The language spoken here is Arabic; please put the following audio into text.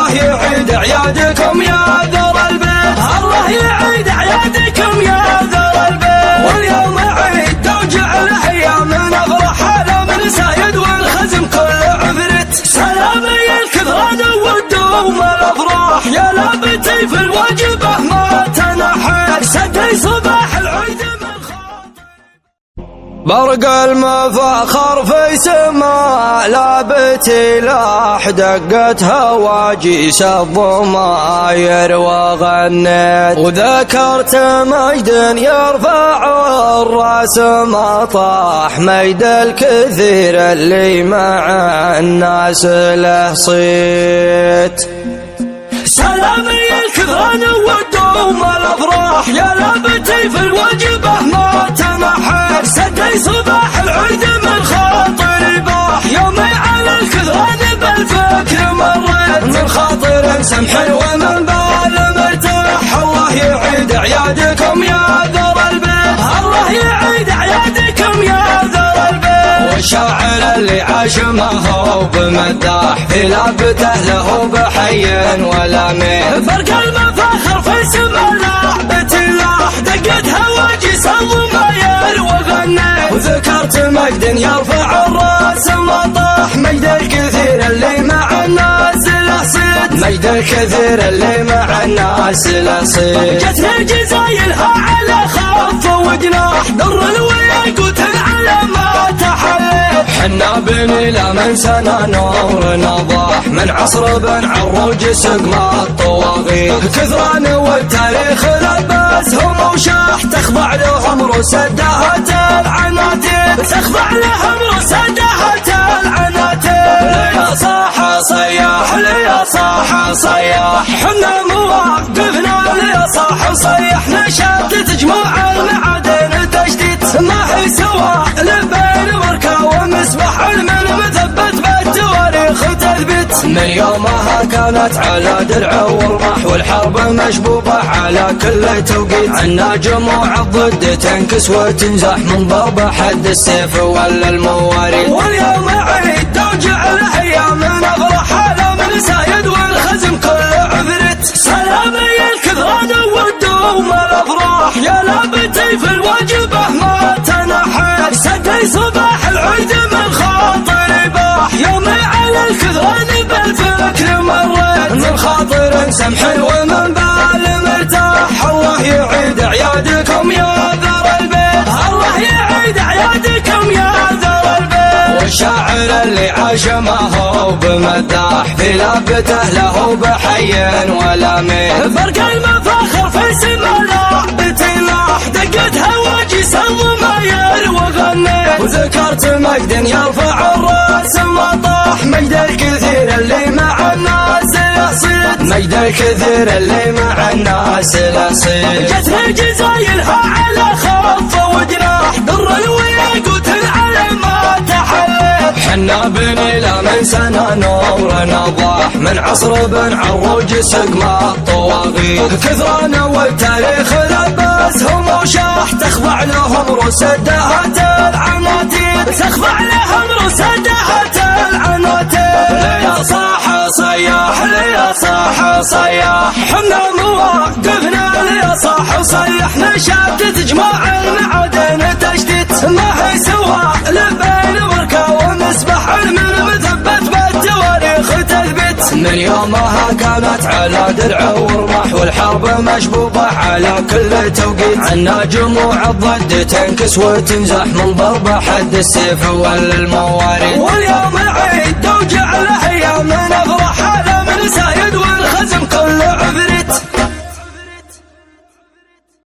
الله يعيد أعيادكم يا ذر البيت، الله يعيد أعيادكم يا ذر البيت. واليوم عيد وجعله أيام نفرح على من سايد والخزم كل عفرت. سلامي الكثران والدوم الأفراح يا لابتي في الوجبة ما تنحت. سدي صباح العيد من خاطر برق المفاخر في سماء لابتي لاح دقت هواجيس الضماير وغنيت. وذكرت مجد يرفع الراس ما طاح مجد الكثير اللي مع الناس له صيت. سلامي الكثران والدوم الافراح يا لابتي في الوجبه ما تنحت. سدي صباح العيد من خاطر باح يومي على الكثران بالفكر مريت. من خاطر سمح ومن بال مرتاح الله يعيد اعيادكم يا ذر البيت، الله يعيد اعيادكم يا ذر البيت. والشاعر اللي عاش ما هو بمداح في لابته له بحي ولا مين. فرق المفاخر في سما لعبة لاح دقت هواجيس الضماير وغنيت. وذكرت مجد يرفع الراس ما طاح مجد الكثير اللي مع الناس له صيت. مجد الكثير اللي مع الناس له صيت. جتنا جزايلها على خف وجناح در الوياقوت على ما تحليت. حنا بني لا من سنة نور نضاح من عصر بن عروج سقما الطواغيت. كثران والتاريخ لبسهم وشاح تخضع لهم رسدات العناتيل، تخضع لهم رسدات العناتيل. ليا صاح صياح ليا صاح صياح حنا مواقفنا ليا صاح صياح. نشاط تجمع المعادن تجديد ما هي سواء لبين وركه ومسبح علم مثبت بالتواريخ تثبت. من يومها كانت على درع والرمح والحرب مشبوبة على كل توقيت. عنا جموع الضد تنكس وتنزح من ضرب حد السيف ولا المواريث. واليوم عيد وجعله ايام نفرح على من سايد والخزم كل عفرت. سلامي الكثران والدوم الافراح يا لابتي في الوجبه ما تنحت. سدي صباح العيد من خاطر باح يومي على الكثران بالفكر مريت. من خاطر سمح ومن بال مرتاح الله يعيد اعيادكم يا ذر البيت، الله يعيد اعيادكم يا ذر البيت. والشاعر اللي عاش ما هو بمداح في لابته له بحي ولا مين. فرق المفاخر في سما لعبتي لاح دقت هواجيس الضماير وغنيت. وذكرت مجد يرفع الراس ما طاح مجد الكثير اللي مع الناس له صيت. مجد الكثير اللي مع الناس له صيت. جتنا جزايلها على خف وجناح در الوياقوت على ما تحليت. حنا بني لا من سنة نور نضاح من عصر بن عروج سقما الطواغيت. كثران والتاريخ لبسهم وشاح تخضع لهم رسدات العناتيل، تخضع لهم رسدات العناتيل. ليا صاح صياح ليا صاح صياح حنا مواقفنا ليا صاح صياح. نشاط تجمع المعادن تجديد ما هي سواء لبين وركه ومسبح علم مثبت بالتواريخ تثبت. من يومها كانت على درع والرمح والحرب مشبوبة على كل توقيت. عنا جموع الضد تنكس وتنزح من ضرب حد السيف ولا المواريث. واليوم عيد وجعله